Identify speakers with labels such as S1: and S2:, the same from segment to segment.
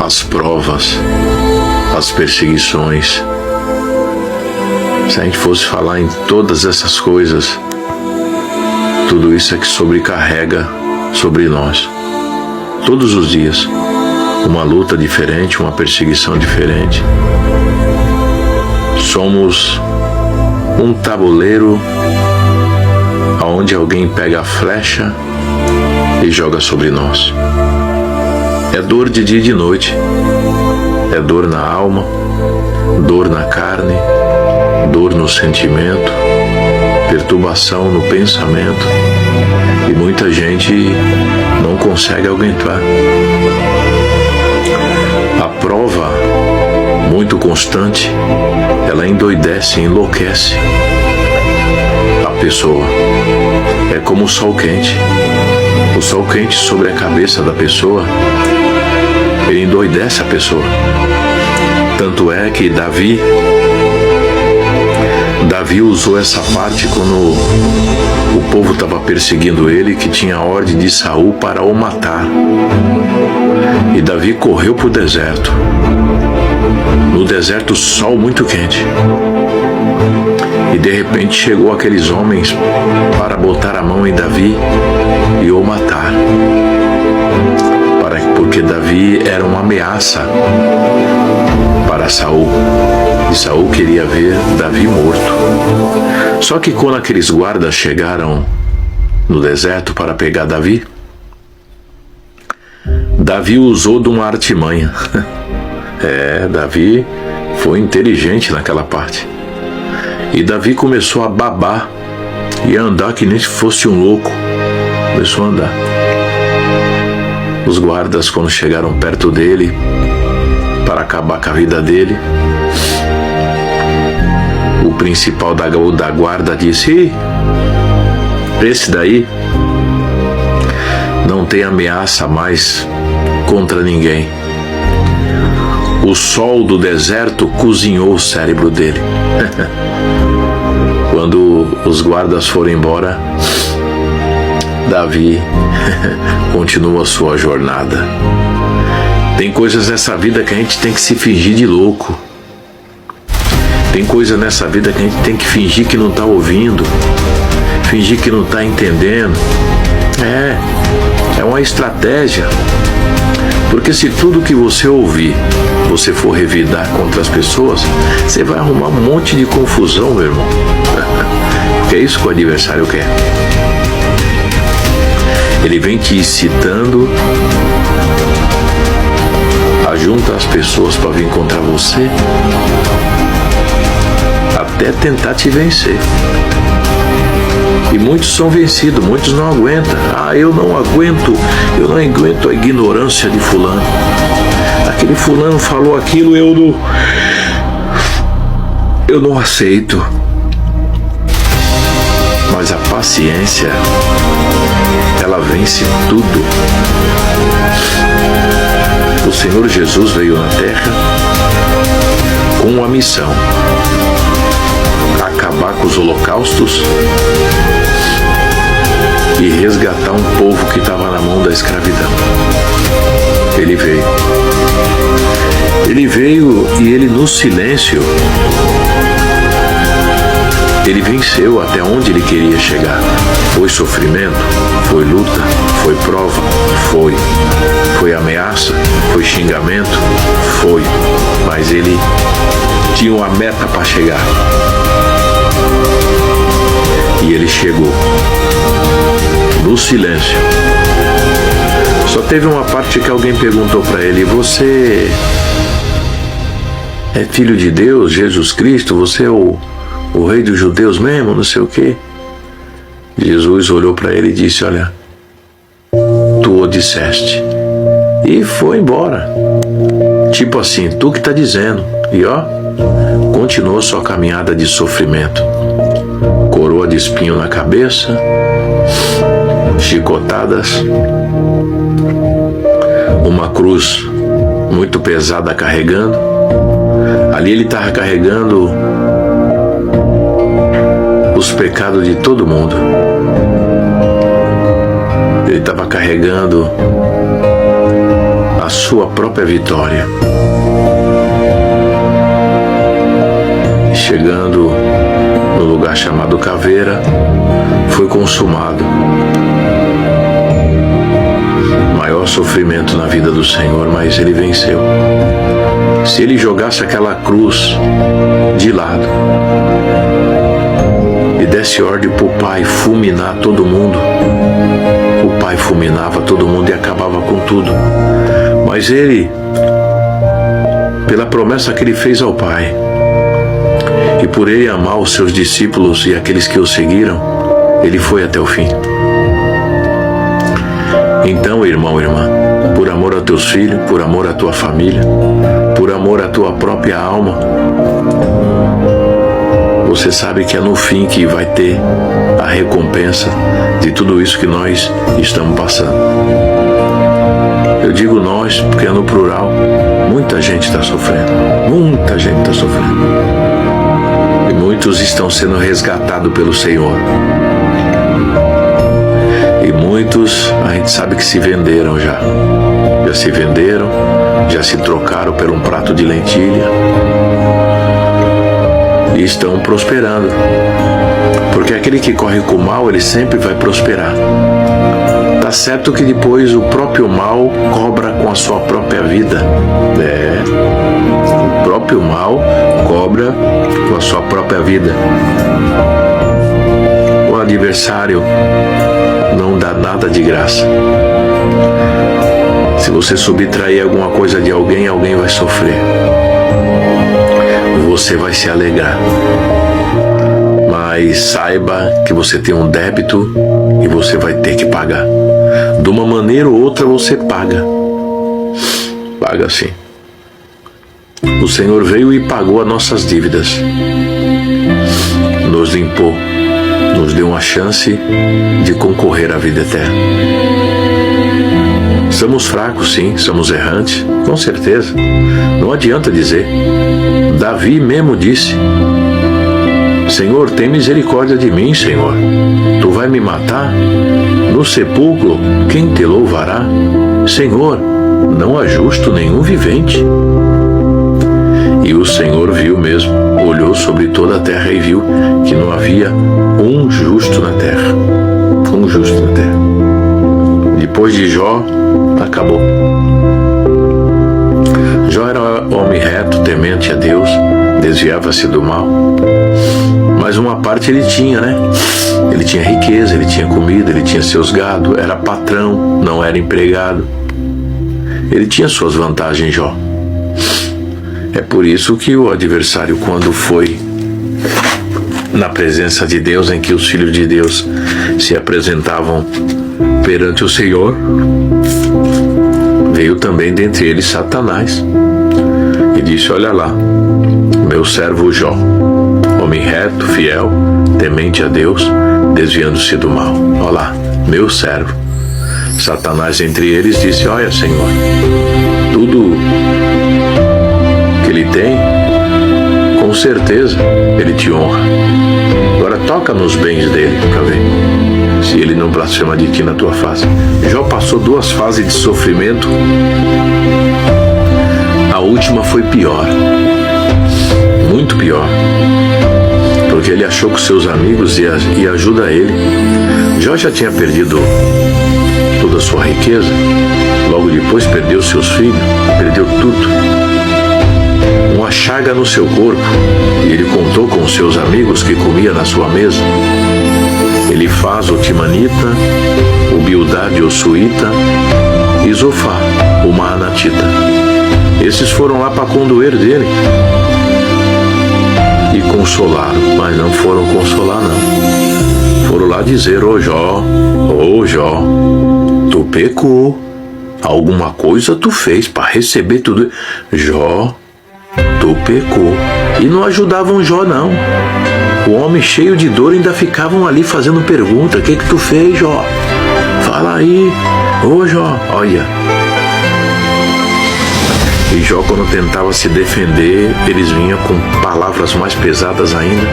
S1: as provas, as perseguições. Se a gente fosse falar em todas essas coisas, tudo isso é que sobrecarrega sobre nós. Todos os dias, uma luta diferente, uma perseguição diferente. Somos um tabuleiro onde alguém pega a flecha e joga sobre nós. É dor de dia e de noite, é dor na alma, dor na carne, dor no sentimento, perturbação no pensamento, e muita gente não consegue aguentar. A prova muito constante, ela endoidece, enlouquece a pessoa. É como o sol quente. O sol quente sobre a cabeça da pessoa, ele endoidece a pessoa. Tanto é que Davi usou essa parte quando o povo estava perseguindo ele, que tinha a ordem de Saul para o matar. E Davi correu para o deserto. No deserto, sol muito quente. E de repente chegou aqueles homens para botar a mão em Davi e o matar. Porque Davi era uma ameaça para Saul. E Saul queria ver Davi morto. Só que quando aqueles guardas chegaram no deserto para pegar Davi, Davi usou de uma artimanha. Davi foi inteligente naquela parte. E Davi começou a babar e a andar que nem se fosse um louco. Começou a andar. Os guardas, quando chegaram perto dele para acabar com a vida dele, o principal da guarda disse: esse daí não tem ameaça mais contra ninguém. O sol do deserto cozinhou o cérebro dele. Quando os guardas foram embora, Davi continua a sua jornada. Tem coisas nessa vida que a gente tem que se fingir de louco. Tem coisa nessa vida que a gente tem que fingir que não está ouvindo, fingir que não está entendendo. É uma estratégia. Porque se tudo que você ouvir, você for revidar contra as pessoas, você vai arrumar um monte de confusão, meu irmão. Porque é isso que o adversário quer. Ele vem te incitando, ajunta as pessoas para vir contra você, até tentar te vencer. E muitos são vencidos, muitos não aguentam. Eu não aguento a ignorância de fulano. Aquele fulano falou aquilo, eu não aceito. Mas a paciência, ela vence tudo. O Senhor Jesus veio na terra com uma missão: acabar com os holocaustos e resgatar um povo que estava na mão da escravidão. Ele veio e ele, no silêncio, ele venceu até onde ele queria chegar. Foi sofrimento, foi luta, foi prova, foi ameaça, foi xingamento, foi, mas ele tinha uma meta para chegar. E ele chegou no silêncio. Só teve uma parte que alguém perguntou para ele: você é filho de Deus, Jesus Cristo? Você é o rei dos judeus mesmo? Não sei o quê. Jesus olhou para ele e disse: olha, tu o disseste. E foi embora. Tipo assim, tu que tá dizendo. E continuou sua caminhada de sofrimento. Coroa de espinho na cabeça, chicotadas, uma cruz muito pesada carregando. Ali ele estava carregando os pecados de todo mundo. Ele estava carregando a sua própria vitória. E chegando no lugar chamado Caveira, foi consumado. Maior sofrimento na vida do Senhor, mas ele venceu. Se ele jogasse aquela cruz de lado e desse ordem para o Pai fulminar todo mundo, o Pai fulminava todo mundo e acabava com tudo. Mas ele, pela promessa que ele fez ao Pai, e por ele amar os seus discípulos e aqueles que o seguiram, ele foi até o fim. Então, irmão, irmã, por amor aos teus filhos, por amor à tua família, por amor à tua própria alma, você sabe que é no fim que vai ter a recompensa de tudo isso que nós estamos passando. Eu digo nós porque é no plural. Muita gente está sofrendo. Muita gente está sofrendo. E muitos estão sendo resgatados pelo Senhor. E muitos, a gente sabe que se venderam já. Já se venderam, já se trocaram por um prato de lentilha. E estão prosperando. Porque aquele que corre com o mal, ele sempre vai prosperar. Tá certo que depois o próprio mal cobra com a sua própria vida. O próprio mal cobra com a sua própria vida. O adversário não dá nada de graça. Se você subtrair alguma coisa de alguém, alguém vai sofrer. Você vai se alegrar. Mas saiba que você tem um débito e você vai ter que pagar. De uma maneira ou outra você paga. Paga sim. O Senhor veio e pagou as nossas dívidas. Nos limpou. Nos deu uma chance de concorrer à vida eterna. Somos fracos, sim, somos errantes, com certeza. Não adianta dizer. Davi mesmo disse: Senhor, tem misericórdia de mim, Senhor. Tu vai me matar? No sepulcro, quem te louvará? Senhor, não há justo nenhum vivente. E o Senhor viu mesmo, olhou sobre toda a terra e viu que não havia um justo na terra. Um justo na terra. Depois de Jó, acabou. Jó era homem reto, temente a Deus, desviava-se do mal. Mas uma parte ele tinha, né? Ele tinha riqueza, ele tinha comida, ele tinha seus gado, era patrão, não era empregado. Ele tinha suas vantagens, Jó. É por isso que o adversário, quando foi na presença de Deus, em que os filhos de Deus se apresentavam perante o Senhor, veio também dentre eles Satanás e disse: olha lá, meu servo Jó, homem reto, fiel, temente a Deus, desviando-se do mal. Olha lá, meu servo. Satanás entre eles disse: olha, Senhor, tudo que ele tem, com certeza ele te honra. Agora toca nos bens dele para ver se ele não blasfema de ti na tua face. Jó passou 2 fases de sofrimento. A última foi pior, muito pior, porque ele achou que seus amigos iam ajudar ele. Jó já tinha perdido toda a sua riqueza, logo depois perdeu seus filhos, perdeu tudo. Uma chaga no seu corpo, e ele contou com os seus amigos que comia na sua mesa. Elifaz, o Timanita, o Bildade, o Suíta, e Zofar, o Maanatita. Esses foram lá para condoer dele e consolaram, mas não foram consolar não. Foram lá dizer: ô Jó, tu pecou, alguma coisa tu fez para receber tudo. Jó, tu pecou. E não ajudavam Jó não. O homem cheio de dor ainda ficavam ali fazendo pergunta: o que tu fez, Jó? Fala aí, ô Jó, olha. E Jó, quando tentava se defender, eles vinham com palavras mais pesadas ainda.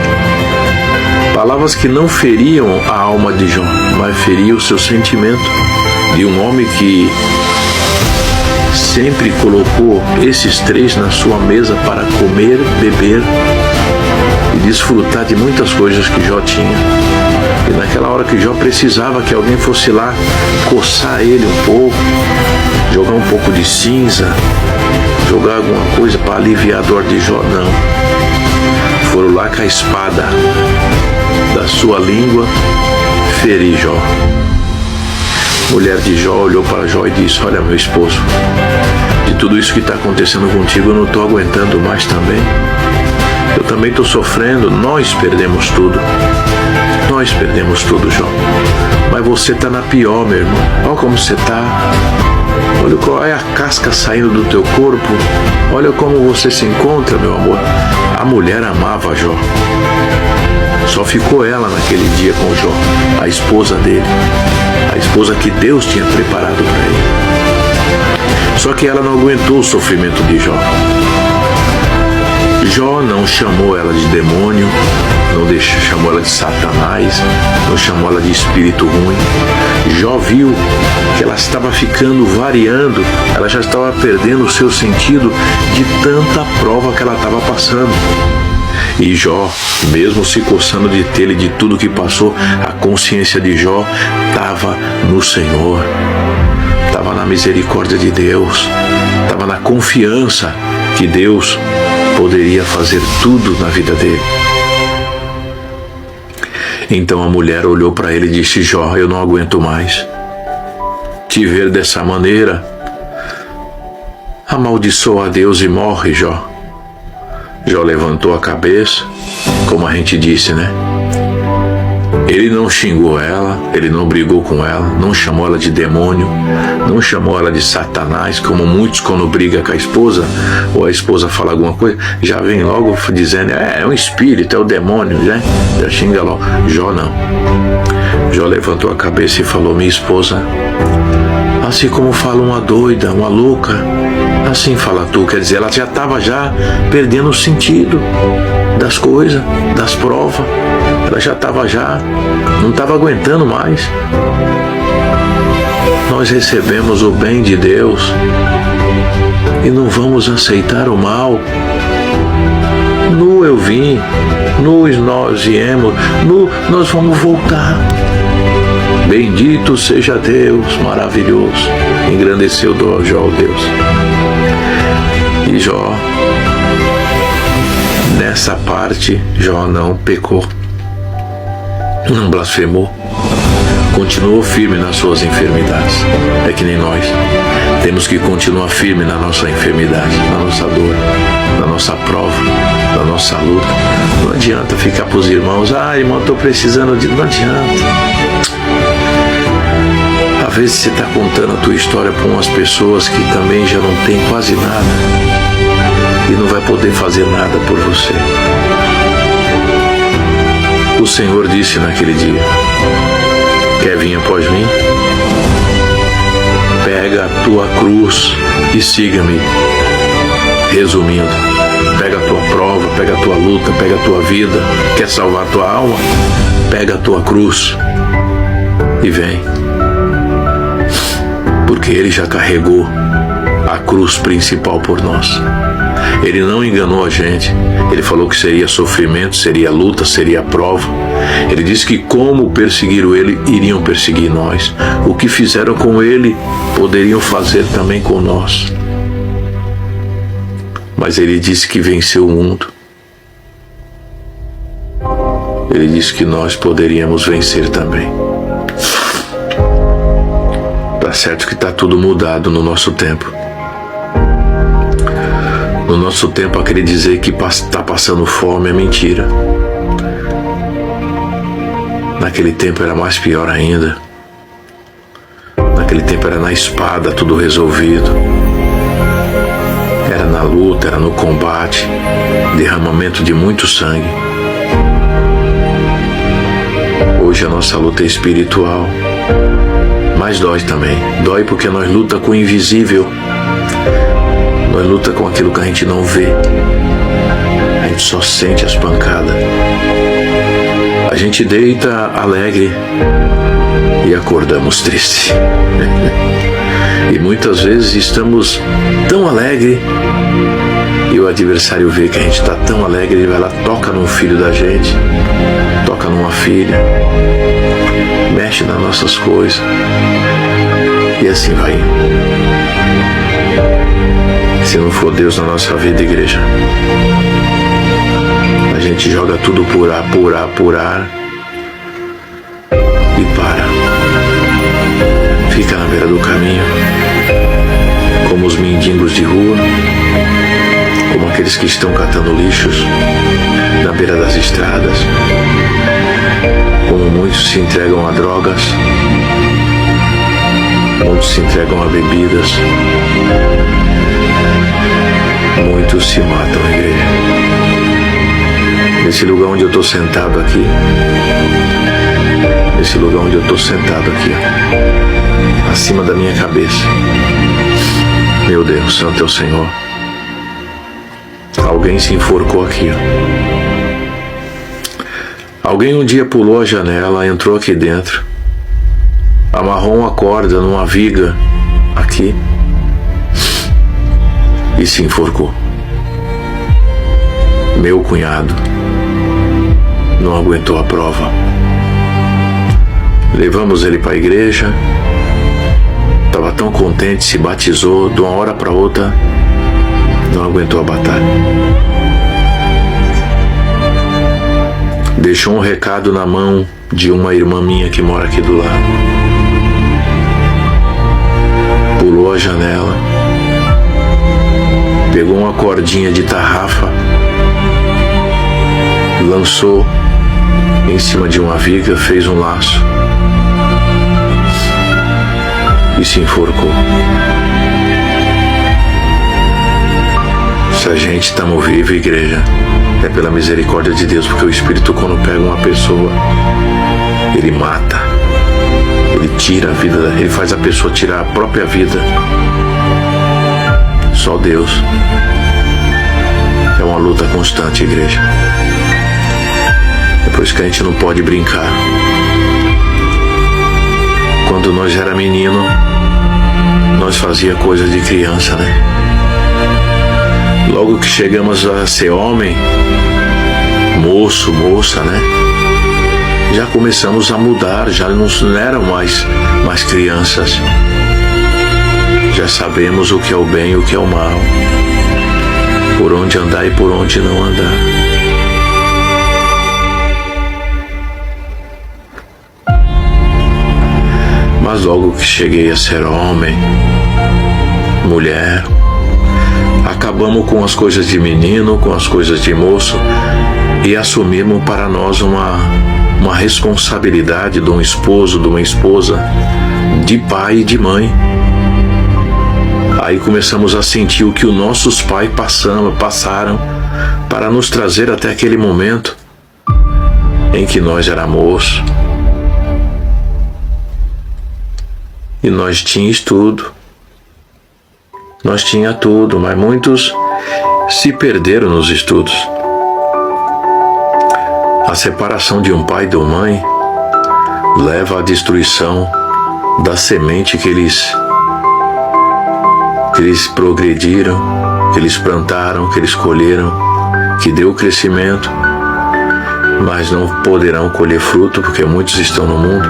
S1: Palavras que não feriam a alma de Jó, mas feriam o seu sentimento de um homem que sempre colocou esses três na sua mesa para comer, beber e desfrutar de muitas coisas que Jó tinha. E naquela hora que Jó precisava que alguém fosse lá coçar ele um pouco, jogar um pouco de cinza, jogar alguma coisa para aliviar a dor de Jó, não. Foram lá com a espada da sua língua ferir Jó. Mulher de Jó olhou para Jó e disse: olha, meu esposo, de tudo isso que está acontecendo contigo eu não estou aguentando mais também. Eu também estou sofrendo. Nós perdemos tudo. Nós perdemos tudo, Jó. Mas você está na pior, meu irmão. Olha como você está. Olha qual é a casca saindo do teu corpo. Olha como você se encontra, meu amor. A mulher amava Jó. Só ficou ela naquele dia com Jó, a esposa dele, a esposa que Deus tinha preparado para ele. Só que ela não aguentou o sofrimento de Jó. Jó não chamou ela de demônio, não chamou ela de Satanás, não chamou ela de espírito ruim. Jó viu que ela estava ficando variando, ela já estava perdendo o seu sentido de tanta prova que ela estava passando. E Jó, mesmo se coçando de telha de tudo que passou, a consciência de Jó estava no Senhor, estava na misericórdia de Deus, estava na confiança que Deus poderia fazer tudo na vida dele. Então a mulher olhou para ele e disse: Jó, eu não aguento mais te ver dessa maneira. Amaldiçoa a Deus e morre, Jó. Jó levantou a cabeça, como a gente disse, né? Ele não xingou ela, ele não brigou com ela, não chamou ela de demônio, não chamou ela de Satanás, como muitos quando briga com a esposa, ou a esposa fala alguma coisa, já vem logo dizendo, é um espírito, é o demônio, né? Já xinga logo. Jó não. Jó levantou a cabeça e falou: minha esposa, assim como fala uma doida, uma louca, assim fala tu. Quer dizer, ela já estava perdendo o sentido das coisas, das provas. Ela já estava não estava aguentando mais. Nós recebemos o bem de Deus e não vamos aceitar o mal. Nu eu vim, nu nós viemos, nu nós vamos voltar. Bendito seja Deus, maravilhoso. Engrandeceu Jó, Deus. E Jó, nessa parte, Jó não pecou, não blasfemou, continuou firme nas suas enfermidades. É que nem nós, temos que continuar firme na nossa enfermidade, na nossa dor, na nossa prova, na nossa luta. Não adianta ficar para os irmãos: irmão, estou precisando de... Não adianta. Às vezes você está contando a tua história para umas pessoas que também já não tem quase nada e não vai poder fazer nada por você. O Senhor disse naquele dia: quer vir após mim? Pega a tua cruz e siga-me. Resumindo, pega a tua prova, pega a tua luta, pega a tua vida. Quer salvar a tua alma? Pega a tua cruz e vem. Porque Ele já carregou a cruz principal por nós. Ele não enganou a gente. Ele falou que seria sofrimento, seria luta, seria prova. Ele disse que como perseguiram Ele, iriam perseguir nós. O que fizeram com Ele, poderiam fazer também com nós. Mas Ele disse que venceu o mundo. Ele disse que nós poderíamos vencer também. Tá certo que está tudo mudado no nosso tempo. No nosso tempo, aquele dizer que está passando fome é mentira. Naquele tempo era mais pior ainda. Naquele tempo era na espada tudo resolvido. Era na luta, era no combate, derramamento de muito sangue. Hoje a nossa luta é espiritual. Mas dói também. Dói porque nós luta com o invisível. Nós luta com aquilo que a gente não vê. A gente só sente as pancadas. A gente deita alegre e acordamos triste. E muitas vezes estamos tão alegres e o adversário vê que a gente está tão alegre, ele vai lá, toca num filho da gente, toca numa filha, mexe nas nossas coisas e assim vai indo. Se não for Deus na nossa vida, igreja, a gente joga tudo por ar e para. Fica na beira do caminho, como os mendigos de rua, como aqueles que estão catando lixos na beira das estradas, como muitos se entregam a drogas, muitos se entregam a bebidas, muitos se matam, igreja. Nesse lugar onde eu estou sentado aqui, acima da minha cabeça, meu Deus, santo é o Senhor, alguém se enforcou aqui, Alguém um dia pulou a janela, entrou aqui dentro, amarrou uma corda numa viga aqui e se enforcou. Meu cunhado não aguentou a prova. Levamos ele para a igreja, estava tão contente, se batizou, de uma hora para outra não aguentou a batalha. Deixou um recado na mão de uma irmã minha que mora aqui do lado. Pulou a janela, pegou uma cordinha de tarrafa, lançou em cima de uma viga, fez um laço e se enforcou. Se a gente estamos vivos, igreja, é pela misericórdia de Deus, porque o Espírito, quando pega uma pessoa, ele mata, ele tira a vida, ele faz a pessoa tirar a própria vida. Só Deus. É uma luta constante, igreja. É por isso que a gente não pode brincar. Quando nós era menino, nós fazia coisa de criança, né? Logo que chegamos a ser homem, moço, moça, né? Já começamos a mudar, já não eram mais crianças. Já sabemos o que é o bem e o que é o mal, por onde andar e por onde não andar. Mas logo que cheguei a ser homem, mulher, acabamos com as coisas de menino, com as coisas de moço e assumimos para nós uma responsabilidade de um esposo, de uma esposa, de pai e de mãe. Aí começamos a sentir o que os nossos pais passaram para nos trazer até aquele momento em que nós éramos moço e nós tínhamos tudo. Nós tinha tudo, mas muitos se perderam nos estudos. A separação de um pai e de uma mãe leva à destruição da semente que eles progrediram, que eles plantaram, que eles colheram, que deu crescimento, mas não poderão colher fruto, porque muitos estão no mundo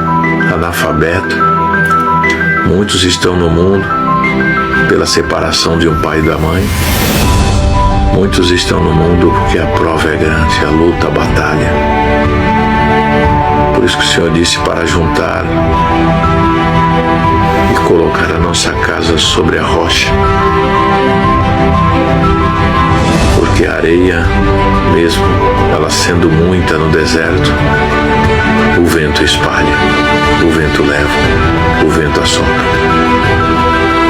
S1: analfabetos, muitos estão no mundo pela separação de um pai e da mãe. Muitos estão no mundo porque a prova é grande, a luta, a batalha. Por isso que o Senhor disse para juntar e colocar a nossa casa sobre a rocha. Porque a areia, mesmo ela sendo muita no deserto, o vento espalha, o vento leva, o vento assopra.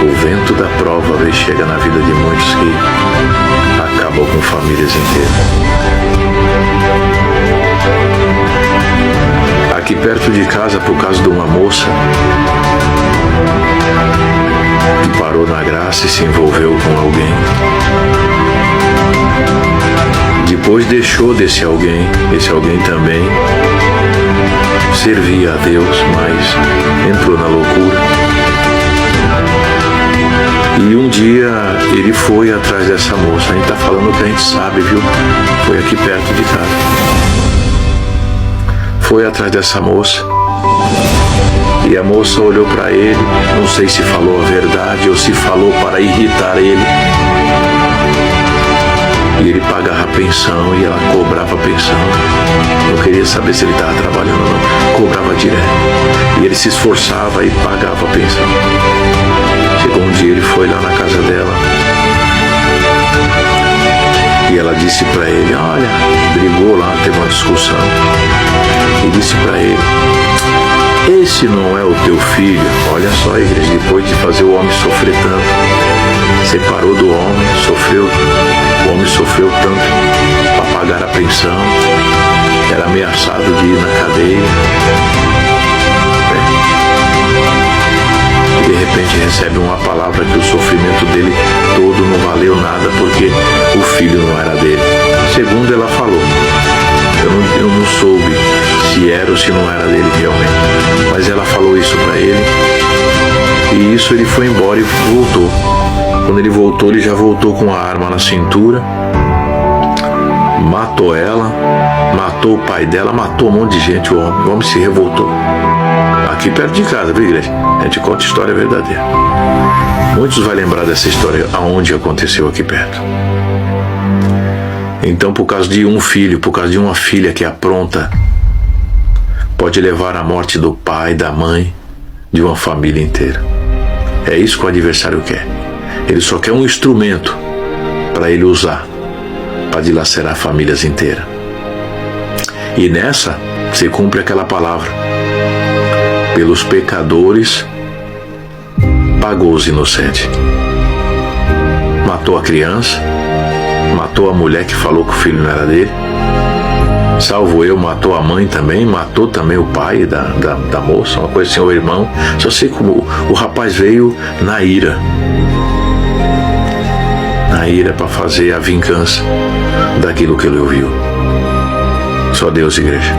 S1: O vento da prova chega na vida de muitos que acabam com famílias inteiras. Aqui perto de casa, por causa de uma moça que parou na graça e se envolveu com alguém, depois deixou desse alguém, esse alguém também servia a Deus, mas entrou na loucura. E um dia ele foi atrás dessa moça. A gente tá falando o que a gente sabe, viu? Foi aqui perto de casa. Foi atrás dessa moça. E a moça olhou para ele, não sei se falou a verdade ou se falou para irritar ele. E ele pagava a pensão e ela cobrava a pensão. Não queria saber se ele estava trabalhando ou não. Cobrava direto. E ele se esforçava e pagava a pensão. Chegou um dia, ele foi lá na casa dela. E ela disse para ele, olha, brigou lá, teve uma discussão. E disse para ele, esse não é o teu filho. Olha só, igreja, depois de fazer o homem sofrer tanto, separou do homem, o homem sofreu tanto para pagar a pensão, era ameaçado de ir na cadeia, e de repente recebe uma palavra que o sofrimento dele todo não valeu nada porque o filho não era dele. Segundo ela falou, eu não soube se era ou se não era dele realmente, mas ela falou isso para ele, e isso ele foi embora e voltou. Quando ele voltou, ele já voltou com a arma na cintura, matou ela, matou o pai dela, matou um monte de gente. O homem se revoltou. Aqui perto de casa, viu, igreja? A gente conta história verdadeira. Muitos vão lembrar dessa história aonde aconteceu aqui perto. Então, por causa de um filho, por causa de uma filha que apronta, pode levar à morte do pai, da mãe, de uma família inteira. É isso que o adversário quer. Ele só quer um instrumento para ele usar, para dilacerar famílias inteiras. E nessa, se cumpre aquela palavra. Pelos pecadores, pagou os inocentes. Matou a criança, matou a mulher que falou que o filho não era dele, salvo eu, matou a mãe também, matou também o pai da moça, uma coisa assim, o irmão. Só sei como o rapaz veio na ira para fazer a vingança daquilo que ele ouviu. Só Deus, igreja.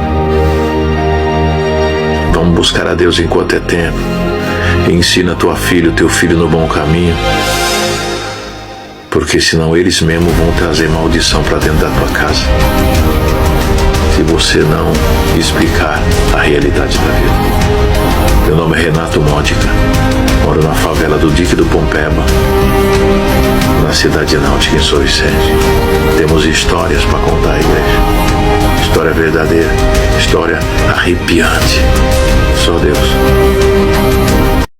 S1: Vamos buscar a Deus enquanto é tempo. Ensina tua filha, o teu filho no bom caminho, porque senão eles mesmos vão trazer maldição para dentro da tua casa, se você não explicar a realidade da vida. Meu nome é Renato Módica, moro na favela do Dique do Pompeba, na cidade náutica em São Vicente. Temos histórias para contar, igreja. História verdadeira, história arrepiante. Só Deus.